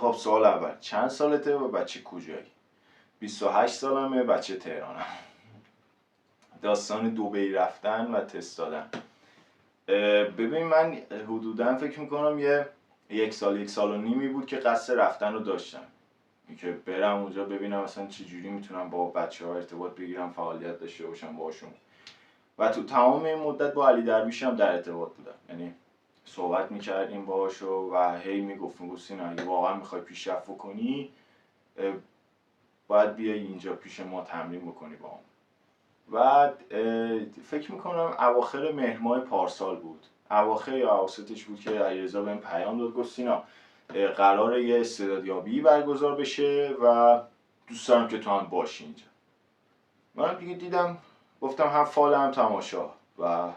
خب سوال اول چند سالته و بچه کجایی؟ 28 سالمه، بچه تهرانم. داستان دبی رفتن و تست دادن. ببین من حدوداً فکر میکنم یک سال و نیمی بود که قصد رفتن رو داشتم، که برم اونجا ببینم مثلا چجوری میتونم با بچه ها ارتباط بگیرم، فعالیت داشته باشم باشون. و تو تمام این مدت با علی درویش هم در ارتباط بودم، یعنی صحبت میکردیم باهاشو و هی میگفت سینا اگه واقعا میخوای پیشرفت بکنی باید بیای اینجا پیش ما تمرین بکنی با هم. و فکر میکنم اواخر مهر ماه پارسال بود، اواخر یا اواسطش بود که علیرضا بهم پیام داد، گفت سینا قراره یه استعدادیابی برگزار بشه و دوست دارم که تو هم باشی اینجا. من دیگه دیدم گفتم هم فال هم تماشا و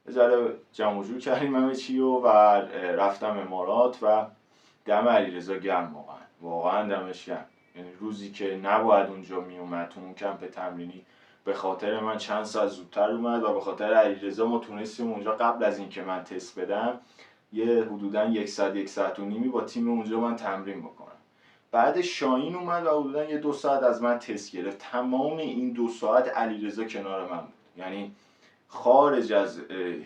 یه ذره جمع جور کردیم همه چی و رفتم امارات و دم علیرضا گرم، واقعا دمش گرم. یعنی روزی که نباید اونجا میومد تو اون کمپ تمرینی به خاطر من چند ساعت زودتر اومد و به خاطر علیرضا ما تونستیم اونجا قبل از اینکه من تست بدم یه حدوداً یک ساعت و نیمی با تیم اونجا من تمرین بکنم. بعد شاهین اومد و حدوداً یه 2 ساعت از من تست گرفت. تمام این 2 ساعت علیرضا کنار من بود، یعنی خارج از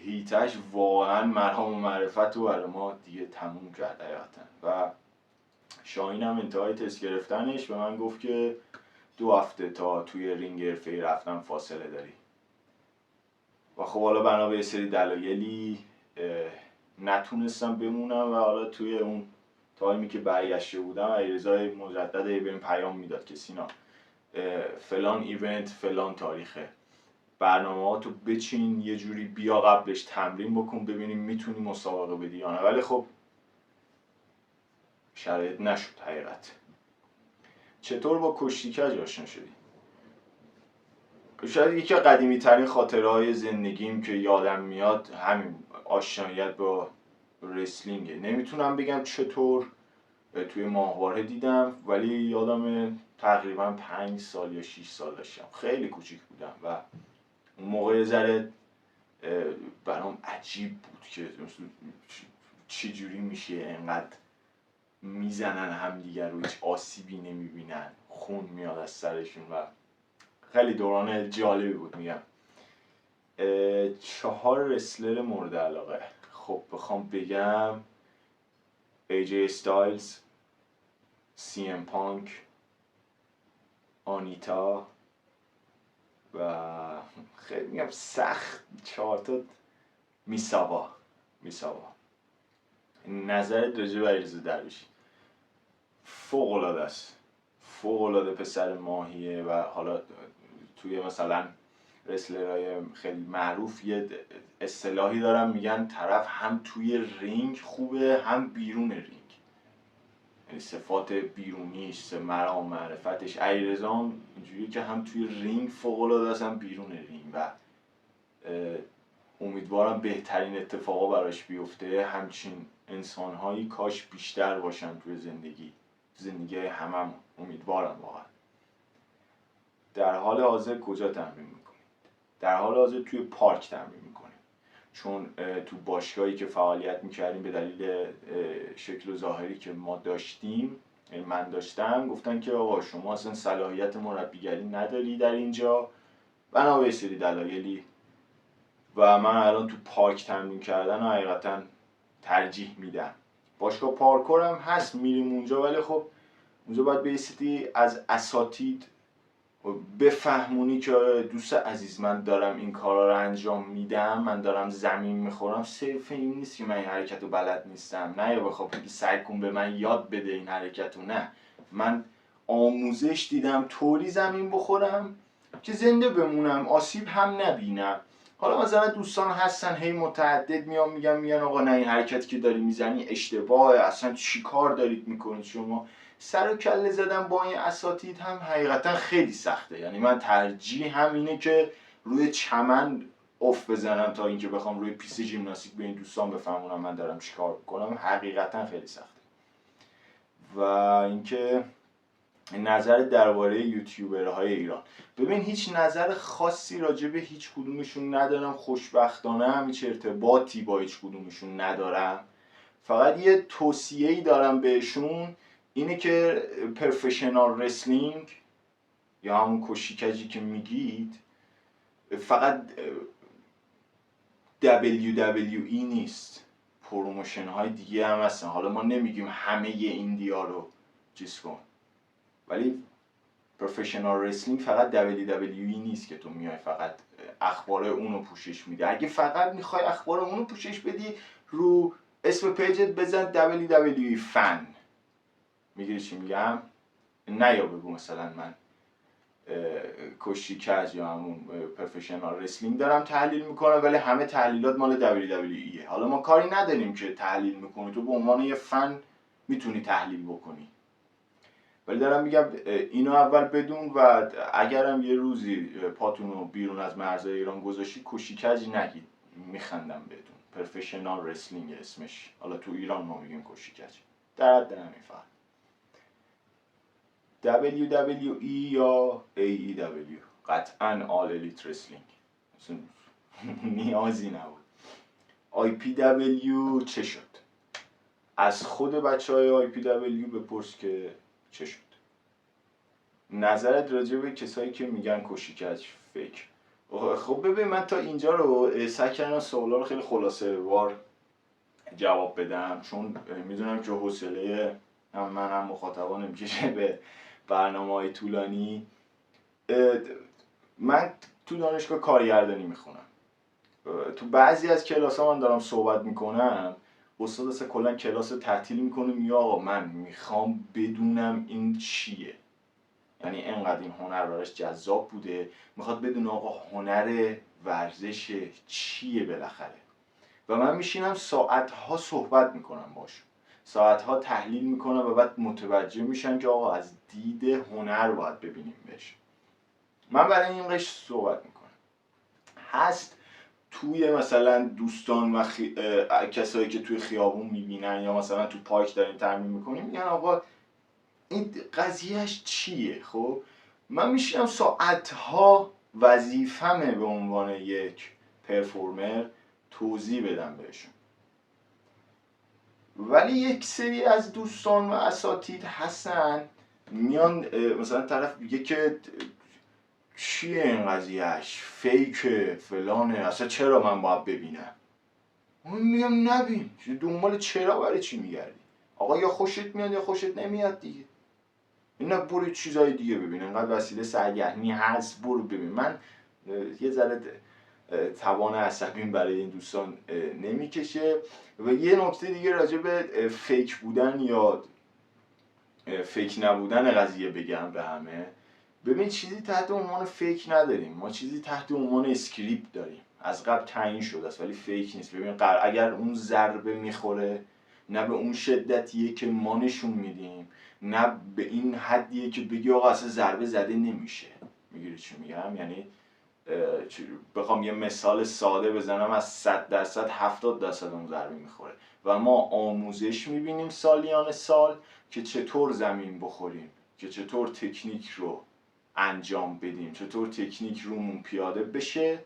هیتش واقعا مرهم و معرفت رو برای ما دیگه تموم کرد حقیقتا. و شاهین هم انتهای تست گرفتنش به من گفت که 2 هفته تا توی رینگ حرفه‌ای رفتن فاصله داری. و خب حالا بنا به یه سری دلایلی نتونستم بمونم و حالا توی اون تایمی که برگشته بودم علیرضا مجدد بهم پیام میداد که سینا فلان ایونت فلان تاریخه، برنامه‌هاتو بچین یه جوری بیا قبلش تمرین بکن ببینیم میتونی مسابقه بدی یا نه. ولی خب شرایط نشد حقیقت. چطور با کشتی کج آشنا شدی؟ شاید یکی از قدیمی ترین خاطره های زندگیم که یادم میاد همین آشناییت با رسلینگه. نمیتونم بگم چطور توی ماهواره دیدم، ولی یادم تقریبا 5 سال یا 6 سال داشتم، خیلی کوچیک بودم و اون موقع ذره برام عجیب بود که چی جوری میشه انقدر میزنن همدیگر رو هیچ آسیبی نمیبینن، خون میاد از سرشون و خیلی دوران جالبی بود. میگم 4 رسلر مورد علاقه، خب بخوام بگم AJ Styles، CM Punk، آنیتا و خیلی میگم سخت 4 تا میساوا. نظرت راجع به علیرضا درویشی؟ فوق‌العاده است، فوق‌العاده پسر ماهیه و حالا توی مثلا رسلرهای خیلی معروف یه اصطلاحی دارن میگن طرف هم توی رینگ خوبه هم بیرون رینگ، یعنی صفات بیرونیش مرام معرفتش. علیرضا اینجوریه که هم توی رینگ فوق‌العاده است هم بیرون رینگ و امیدوارم بهترین اتفاقا براش بیفته. همچین انسانهایی کاش بیشتر باشن توی زندگی هممون، امیدوارم واقعا. در حال حاضر کجا تمرین میکنیم؟ در حال حاضر توی پارک تمرین میکنیم، چون تو باشگاهی که فعالیت میکردیم به دلیل شکل و ظاهری که ما داشتیم، یعنی من داشتم، گفتن که آقا شما اصلا صلاحیت مربیگری نداری در اینجا بنا به سری دلایلی و من الان تو پارک تمرین کردن و حقیقتا ترجیح میدم. باشگاه پارکور هم هست میریم اونجا، ولی خب اونجا باید به سری از اساتید بفهمونی که دوست عزیز من دارم این کارا رو انجام میدم، من دارم زمین میخورم، صرف این نیست که من این حرکت رو بلد نیستم، نه یا بخواب سعی کن به من یاد بده این حرکت رو، نه من آموزش دیدم طوری زمین بخورم که زنده بمونم، آسیب هم نبینم. حالا مثلا دوستان هستن هی متعدد میگن آقا نه این حرکتی که داری میزنی اشتباهه، اصلا چی کار دارید میکنید شما. سر و کله زدن با این اساتید هم حقیقتا خیلی سخته، یعنی من ترجیح هم اینه که روی چمن اف بزنم تا اینکه بخوام روی پیست ژیمناستیک به این دوستان بفهمونم من دارم چیکار میکنم، حقیقتا خیلی سخته. و اینکه نظر درباره یوتیوبرهای ایران، ببین هیچ نظر خاصی راجع به هیچ کدومشون ندارم، خوشبختانه هم هیچ ارتباطی با هیچ کدومشون ندارم، فقط یه توصیه‌ای دارم بهشون، اینه که پروفشنال رسلینگ یا همون کشیکجی که میگید فقط WWE نیست، پروموشن های دیگه هم هستن. حالا ما نمیگیم همه ایندیا رو چیز کن، ولی پروفشنال رسلینگ فقط WWE نیست که تو میای فقط اخبار اونو پوشش میده. اگه فقط میخوای اخبار اونو پوشش بدی، رو اسم پیجت بزن WWE فن. میگیری چی میگم؟ نه یا بگو مثلا من کشیکج یا همون پروفشنال رسلینگ دارم تحلیل میکنم ولی همه تحلیلات مال WWE. حالا ما کاری نداریم که تحلیل میکنی، تو به عنوان یه فن میتونی تحلیل بکنی، ولی دارم میگم اینو اول بدون و اگرم یه روزی پاتون رو بیرون از مرزهای ایران گذاشتی کشیکج نگید، میخندم بهتون. پروفشنال رسلینگ اسمش، حالا تو ایران ما میگیم کشیکج. در حد همین فقط. WWE یا AEW قطعا آل الیت رسلینگ، نیازی نبود. IPW چه شد؟ از خود بچه های IPW بپرس که چه شد. نظرت راجع به کسایی که میگن کشیکج فیک. خب ببین، من تا اینجا رو سعی کردم سوالا رو خیلی خلاصه وار جواب بدم، چون میدونم که حوصله هم من هم مخاطبا نمیکشه به برنامه‌های طولانی. من تو دانشگاه کارگردانی میخونم. تو بعضی از کلاس‌ها من دارم صحبت میکنم، استاد اصلا کلا کلاس رو تعطیل میکنه، میگه آقا من میخوام بدونم این چیه. یعنی انقدر این هنر براش جذاب بوده، میخواد بدونه آقا هنر ورزش چیه بالاخره. و من میشینم ساعتها صحبت میکنم باش، ساعتها تحلیل میکنم و بعد متوجه میشن که آقا از دید هنر باید ببینیم بهش. من برای این قش صحبت میکنم. هست توی مثلا دوستان و کسایی که توی خیابون میبینن یا مثلا تو پارک داریم تمرین میکنیم، میگن آقا این قضیهش چیه؟ خب من میشینم ساعتها، وظیفمه به عنوان یک پرفورمر توضیح بدم بهشون. ولی یک سری از دوستان و اساتید هستن میان مثلا طرف میگه که چیه این قضیهش، فیکه فلانه، اصلا چرا من باید ببینم؟ من میگم نبین، دنبال چرا برای چی میگردی؟ آقا یا خوشت میاد یا خوشت نمیاد دیگه. اینا برو چیزای دیگه ببین، انقدر وسیله سرگرمی هست برو ببین. من یه ذره توان عصبیم برای این دوستان نمیکشه. و یه نکته دیگه راجع به فیک بودن یا فیک نبودن قضیه بگم به همه. ببین چیزی تحت عنوان فیک نداریم، ما چیزی تحت عنوان اسکریپت داریم، از قبل تعیین شده است ولی فیک نیست. ببین اگر اون ضربه میخوره، نه به اون شدتیه که ما نشون میدیم، نه به این حدیه که بگی آقا اصلا ضربه زده نمیشه. میگیری چی میگم؟ یعنی بخوام یه مثال ساده بزنم، از 100% 70% اون ضربه میخوره و ما آموزش میبینیم سالیان سال که چطور زمین بخوریم، که چطور تکنیک رو انجام بدیم، چطور تکنیک رومون پیاده بشه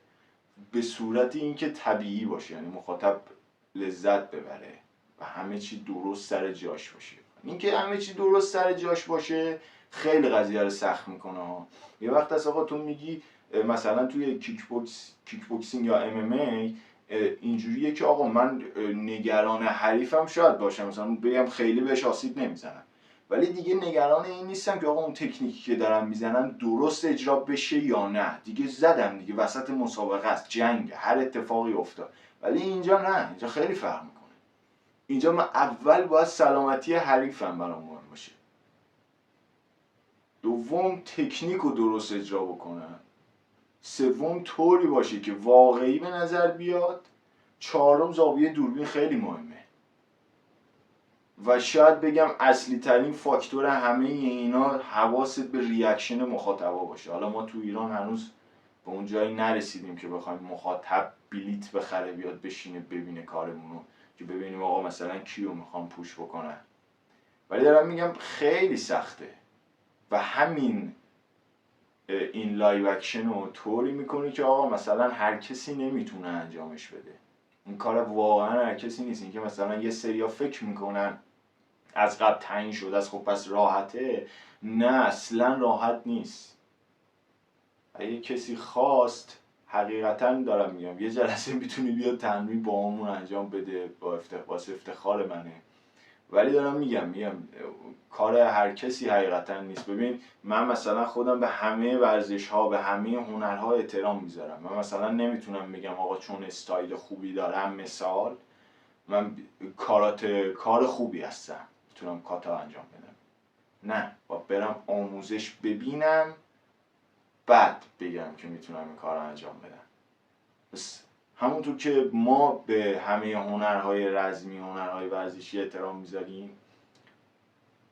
به صورت اینکه طبیعی باشه، یعنی مخاطب لذت ببره و همه چی درست سر جاش باشه. اینکه همه چی درست سر جاش باشه خیلی قضیه رو سخت میکنه. یه وقت از آقا تو میگی مثلا توی کیک بوکسینگ یا MMA اینجوریه که آقا من نگران حریفم شاید باشم، مثلا بگم خیلی بهش آسیب نمیزنم، ولی دیگه نگران این نیستم که آقا اون تکنیکی که دارم میزنم درست اجرا بشه یا نه. دیگه زدم دیگه، وسط مسابقه است، جنگ، هر اتفاقی افتاد. ولی اینجا نه، اینجا خیلی فرق میکنه. اینجا من اول باید سلامتی حریفم برام مهم باشه، دوم تکنیک رو درست اجرا بکنم، سوم طوری باشه که واقعی به نظر بیاد، چهارم زاویه دوربین خیلی مهمه و شاید بگم اصلی ترین فاکتور همه اینا حواست به ریاکشن مخاطبا باشه. حالا ما تو ایران هنوز به اون جایی نرسیدیم که بخوایم مخاطب بلیت بخره بیاد بشینه ببینه کارمونو، که ببینیم آقا مثلا کیو میخوام پوش بکنن. ولی دارم میگم خیلی سخته و همین این لایو اکشن رو طوری میکنه که آقا مثلا هر کسی نمیتونه انجامش بده. این کار واقعا هر کسی نیست. این که مثلا یه سریا فکر میکنن از قبل تعیین شده است، خب پس راحته. نه، اصلا راحت نیست. اگه کسی خواست، حقیقتا دارم میگم، یه جلسه میتونی بیاد تمرین با همون انجام بده، واسه افتخار منه. ولی دارم میگم کار هر کسی حقیقتا نیست. ببین من مثلا خودم به همه ورزش ها، به همه هنرها احترام میذارم. من مثلا نمیتونم بگم آقا چون استایل خوبی دارم، مثال من کار خوبی هستم، میتونم کاتا انجام بدم. نه، باید برم آموزش ببینم بعد بگم که میتونم این کار رو انجام بدم. بس همونطور که ما به همه هنرهای رزمی، هنرهای ورزشی احترام میذاریم،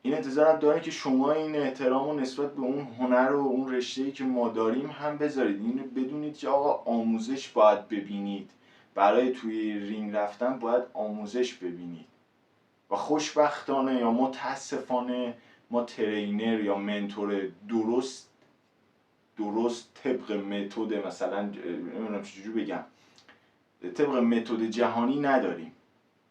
این انتظارم داره که شما این احترام رو نسبت به اون هنر و اون رشته‌ای که ما داریم هم بذارید. اینو بدونید که آقا آموزش باید ببینید، برای توی رینگ رفتن باید آموزش ببینید. و خوشبختانه یا متاسفانه ما ترینر یا منتور درست طبق متد، مثلا نمیدونم چجوری بگم، طبق متد جهانی نداریم.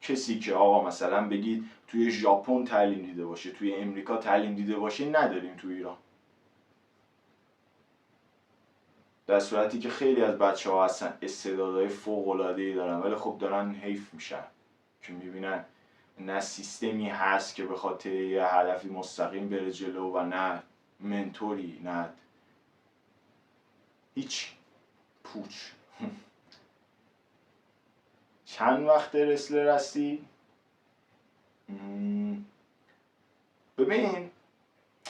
کسی که آقا مثلا بگید توی ژاپن تعلیم دیده باشه، توی امریکا تعلیم دیده باشه، نداریم توی ایران. در صورتی که خیلی از بچه‌ها هستن استعدادهای فوق‌العاده‌ای دارن، ولی خب دارن حیف میشن که میبینن نه سیستمی هست که به خاطر یه هدفی مستقیم بره جلو، و نه منتوری، نه هیچ پوچ. چند وقت رسلر هستی؟ ببین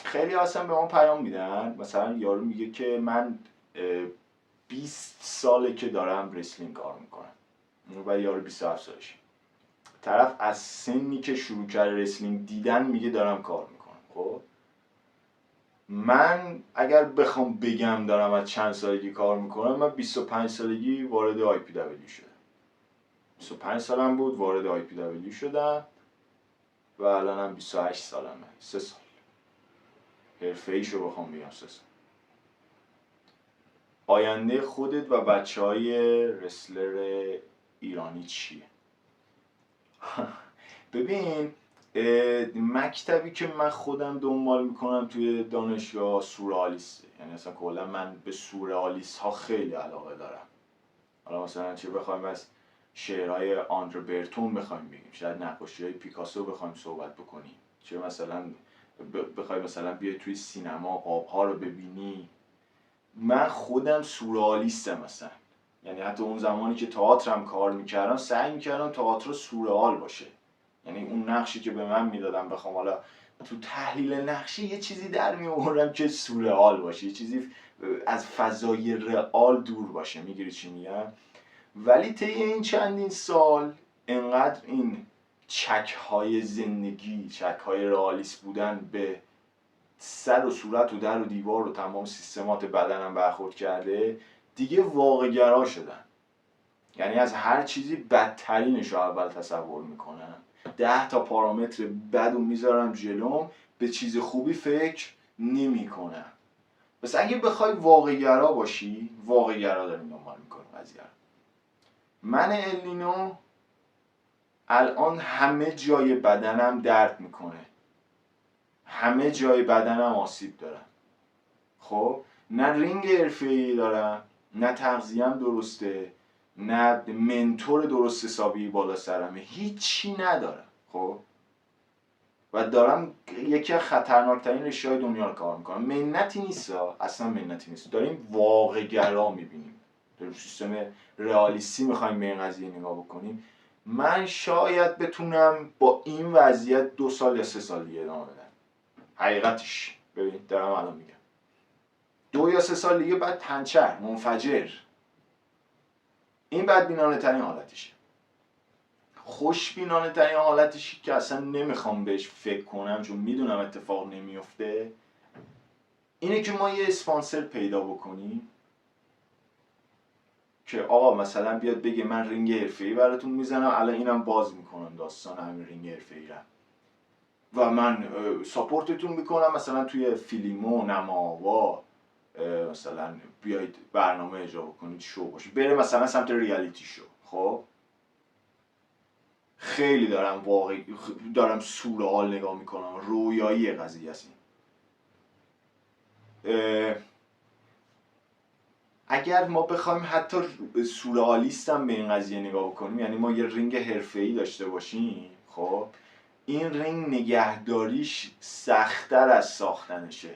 خیلی هستن به ما پیام میدن، مثلا یارو میگه که من 20 ساله که دارم رسلینگ کار میکنم و یارو 27 سالشه. طرف از سنی که شروع کرده رسلینگ دیدن میگه دارم کار میکنم. خب من اگر بخوام بگم دارم از چند سالگی کار میکنم، من 25 سالگی وارد آی پی دبلیو شدم. 25 سالم بود وارد آی پی دبلیو شدم و الانم 28 سالمه. 3 سال حرفه‌ایشو بخوام بگم 3 سال. آینده خودت و بچه‌های رسلر ایرانی چیه؟ ببین مکتبی که من خودم دنبال میکنم توی دانشگاه سورئالیسته. یعنی اصلا کلا من به سورئالیست ها خیلی علاقه دارم. حالا مثلا چه بخوایم از شعرهای آندره برتون بخوایم بگیم، شاید نقاشی‌های پیکاسو بخوایم صحبت بکنیم، چه مثلا بخوایم مثلا بیای توی سینما قاب‌ها رو ببینی. من خودم سورئالیستم مثلا. یعنی حتی اون زمانی که تئاترم کار میکردم سعی میکردم تئاتر سورئال باشه. یعنی اون نقشی که به من میدادم بخوام حالا تو تحلیل نقشی یه چیزی در میآوردم که سورئال باشه، یه چیزی از فضای رئال دور باشه. میگیری چی میگم؟ ولی طی این چندین سال انقدر این چک‌های زندگی، چک‌های رئالیست بودن به سر و صورت و در و دیوار و تمام سیستمات بدنم برخورد کرده، دیگه واقع‌گرا شدن. یعنی از هر چیزی بدترینش رو اول تصور میکنم، 10 تا پارامتر بد رو میذارم جلوم، به چیز خوبی فکر نمیکنم. بس اگه بخوای واقع‌گرا باشی، واقع‌گرا داریم دنبال میکنیم قضیه. من الینو الان همه جای بدنم درد میکنه، همه جای بدنم آسیب دارم. خب نه رینگ حرفه‌ای دارم، نه تغذیه‌ام درسته، نه منتور درست حسابی بالا سرمه، هیچی ندارم. خب و دارم یکی از خطرناکترین رشته‌های دنیا رو کار میکنم. منتی نیست، اصلا منتی نیست. داریم واقع گرا میبینیم، داریم سیستم رئالیستی میخوایم به این قضیه نگاه بکنیم. من شاید بتونم با این وضعیت 2 سال یا 3 سال دیگه ادامه بدم. حقیقتش ببین دارم الان میگم 2 یا 3 سال دیگه بعد پنچر منفجر. این بدبینانه ترین حالتشه. خوشبینانه ترین حالتشی که اصلا نمیخوام بهش فکر کنم چون میدونم اتفاق نمیفته، اینه که ما یه اسپانسر پیدا بکنیم که آقا مثلا بیاد بگه من رینگ حرفه‌ای براتون میزنم، الان اینم باز میکنم داستان همین رینگ حرفه‌ای رو و من ساپورتتون میکنم، مثلا توی فیلمو نماوا مثلا بیاید برنامه اجرا بکنید، شو باشه، بره مثلا سمت ریالیتی شو. خب خیلی دارم سورئال نگاه میکنم، رویایی قضیه است. اگر ما بخوایم حتی سورئالیست هم به این قضیه نگاه بکنیم، یعنی ما یه رینگ حرفه‌ای داشته باشیم، خب این رینگ نگهداریش سخت‌تر از ساختنشه.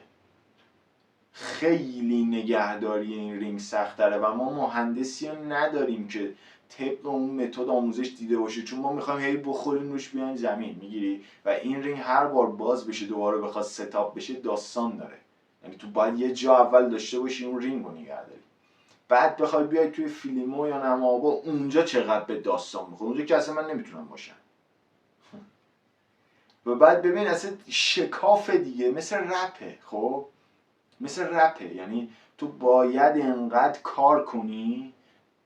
خیلی نگهداری این رینگ سخت‌تره و ما مهندسی رو نداریم که طبق اون متد آموزش دیده باشه، چون ما میخوایم هی بخوریم روش بیاین زمین، میگیری؟ و این رینگ هر بار باز بشه دوباره بخواد ستاپ بشه داستان داره. یعنی تو باید یه جا اول داشته باشی اون رینگ رو نگهداری، بعد بخوای بیای توی فیلمو یا نمابا اونجا چقدر به داستان میخوره، اونجا که اصلا من نمیتونم باشم. و بعد ببین اصلا شکاف دیگه مثل رپه. خب مثل رپه، یعنی تو باید انقدر کار کنی،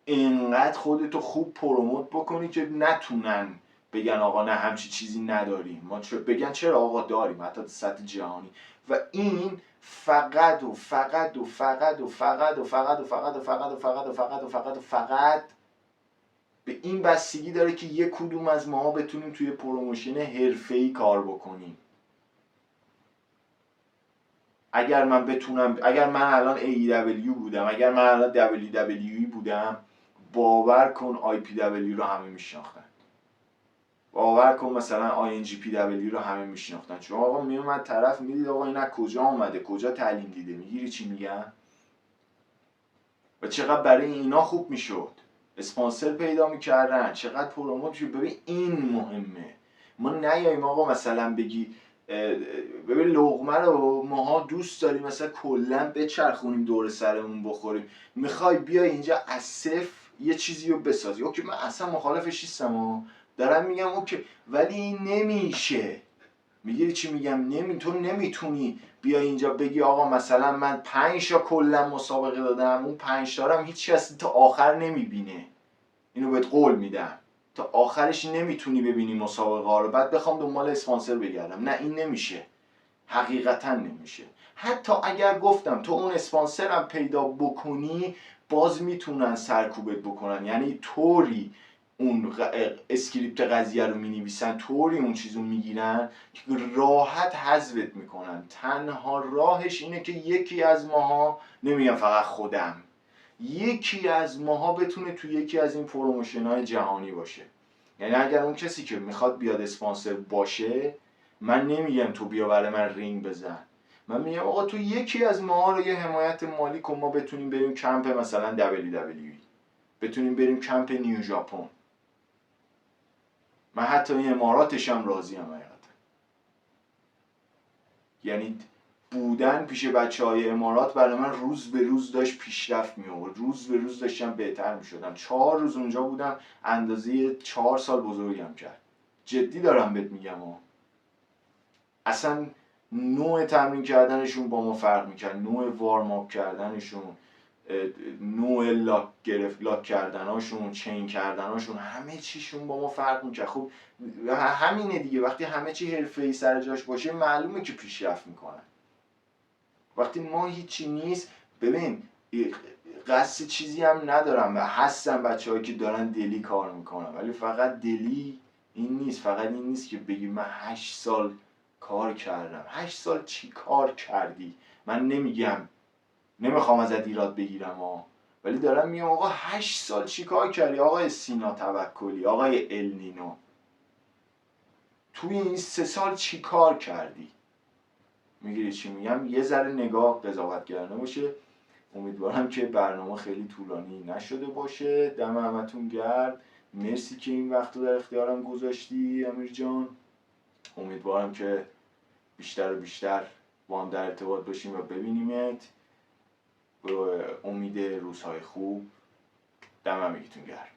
انقدر خودتو خوب پروموت بکنی که نتونن بگن آقا نه همچی چیزی نداریم، ما بگن چرا آقا داریم، حتی سطح جهانی. و این فقط و فقط و فقط و فقط و فقط و فقط و فقط و فقط و فقط و فقط و فقط به این بستگی داره که یک کدوم از ما بتونیم توی پروموشن حرفه‌ای کار بکنیم. اگر من الان AEW بودم، اگر من الان WWE بودم، باور کن IPW رو همه میشناختن، باور کن مثلا INGPW رو همه میشناختن، چون آقا میومد طرف میدید آقا این از کجا اومده، کجا تعلیم دیده، میگیری چی میگم؟ و چقدر برای اینا خوب میشد، اسپانسر پیدا میکردن، چقدر پروموت شد. ببین این مهمه، ما نیاییم آقا مثلا بگی ببین لقمه رو ماها دوست داریم مثلا کلا بچرخونیم دور سرمون بخوریم، میخوای بیای اینجا از صفر یه چیزی رو بسازی. اوکی من اصلا مخالفش نیستم، دارم میگم اوکی، ولی این نمیشه. میگیری چی میگم؟ تو نمیتونی بیای اینجا بگی آقا مثلا من 5 تا کلا مسابقه دادم، اون 5 تا رو هم هیچ کسی تا آخر نمیبینه، اینو بهت قول میدم، تا آخرش نمیتونی ببینی مسابقه ها رو، بعد بخوام دنبال اسپانسر بگردم. نه این نمیشه، حقیقتا نمیشه. حتی اگر گفتم تو اون اسپانسر هم پیدا بکنی، باز میتونن سرکوبت بکنن، یعنی طوری اون اسکریپت قضیه رو مینویسن، طوری اون چیزو میگیرن که راحت حذفت میکنن. تنها راهش اینه که یکی از ماها، نمیگم فقط خودم، یکی از ماها بتونه تو یکی از این پروموشن های جهانی باشه. یعنی اگر اون کسی که میخواد بیاد اسپانسر باشه، من نمیگم تو بیا برای من رینگ بزن، من میگم آقا تو یکی از ماها رو یه حمایت مالی کن، ما بتونیم بریم کمپ مثلا WWE، بتونیم بریم کمپ نیو ژاپن. من حتی این اماراتش هم راضیم حقیقتا. یعنی بودن پیش بچهای امارات برای من روز به روز داشت پیشرفت می آورد، روز به روز داشتم بهتر می شدم. 4 روز اونجا بودم اندازه 4 سال بزرگم کرد. جدی دارم بهت میگم اصلا نوع تمرین کردنشون با ما فرق میکرد، نوع وارم آپ کردنشون، نوع لاک کردناشون، چین کردناشون، همه چیشون با ما فرق میکرد. خب همینه دیگه، وقتی همه چی حرفه‌ای سر جاش باشه معلومه که پیشرفت میکنن. وقتی ما هیچی نیست، ببین قصد چیزی هم ندارم و هستن بچه‌هایی که دارن دلی کار میکنن، ولی فقط دلی این نیست، فقط این نیست که بگی من 8 سال کار کردم. 8 سال چی کار کردی؟ من نمیخوام ازت ایراد بگیرم ولی دارم میگم آقا 8 سال چی کار کردی آقای سینا توکلی، آقای النینو، توی این 3 سال چی کار کردی؟ میگیری چی میگم؟ یه ذره نگاه قضاوتگرانه باشه. امیدوارم که برنامه خیلی طولانی نشده باشه. دم همتون گرم، مرسی که این وقت رو در اختیارم گذاشتی امیر جان. امیدوارم که بیشتر و بیشتر با هم در ارتباط باشیم و ببینیمت. به امید روزهای خوب. دم همگیتون گرم.